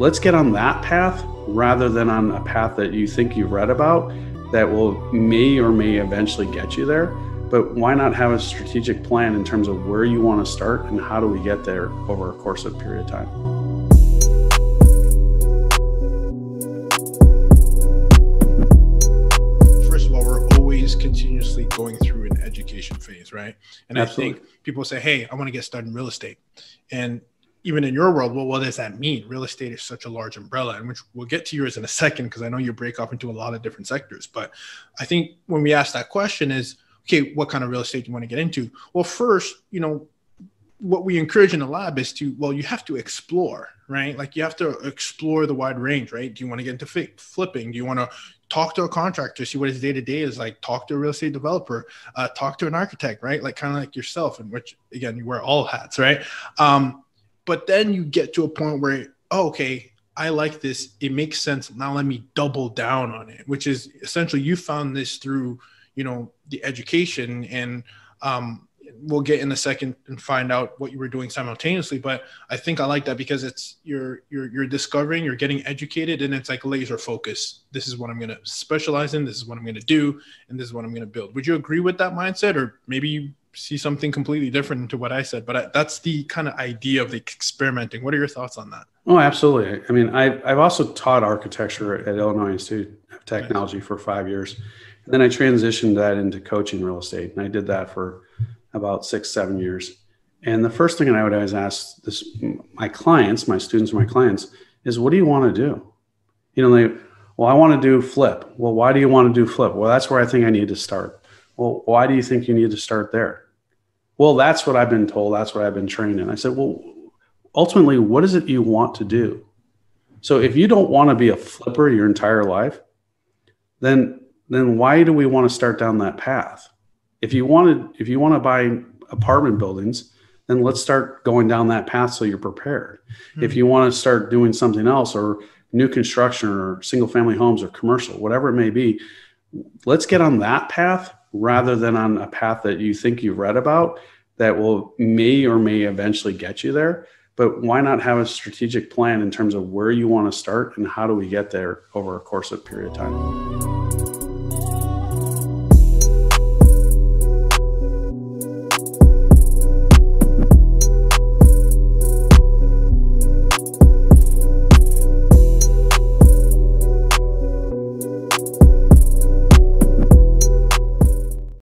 let's get on that path rather than on a path that you think you've read about that may eventually get you there. But why not have a strategic plan in terms of where you want to start and how do we get there over a course of a period of time? First of all, we're always continuously going through an education phase, right? And Absolutely. I think people say, hey, I want to get started in real estate. And even in your world, well, what does that mean? Real estate is such a large umbrella, and which we'll get to yours in a second, because I know you break off into a lot of different sectors. But I think when we ask that question is, okay, what kind of real estate do you want to get into? Well, first, what we encourage in the lab is you have to explore, right? Like you have to explore the wide range, right? Do you want to get into flipping? Do you want to talk to a contractor, see what his day-to-day is like, talk to a real estate developer, talk to an architect, right? Like kind of like yourself, in which, again, you wear all hats, right? But then you get to a point where, okay, I like this. It makes sense. Now let me double down on it, which is essentially you found this through, the education, and we'll get in a second and find out what you were doing simultaneously. But I think I like that because it's you're discovering, you're getting educated, and it's like laser focus. This is what I'm going to specialize in. This is what I'm going to do. And this is what I'm going to build. Would you agree with that mindset? Or maybe you see something completely different to what I said, but that's the kind of idea of the experimenting. What are your thoughts on that? Oh, absolutely. I mean, I've also taught architecture at Illinois Institute of Technology for 5 years. And then I transitioned that into coaching real estate. And I did that for about 6-7 years. And the first thing I would always ask my students, is what do you want to do? Well, I want to do flip. Well, why do you want to do flip? Well, that's where I think I need to start. Well, why do you think you need to start there? Well, that's what I've been told. That's what I've been trained in. I said, well, ultimately, what is it you want to do? So if you don't want to be a flipper your entire life, then why do we want to start down that path? If you want to buy apartment buildings, then let's start going down that path so you're prepared. Mm-hmm. If you want to start doing something else, or new construction or single family homes or commercial, whatever it may be, let's get on that path rather than on a path that you think you've read about that may eventually get you there. But why not have a strategic plan in terms of where you want to start and how do we get there over a course of a period of time?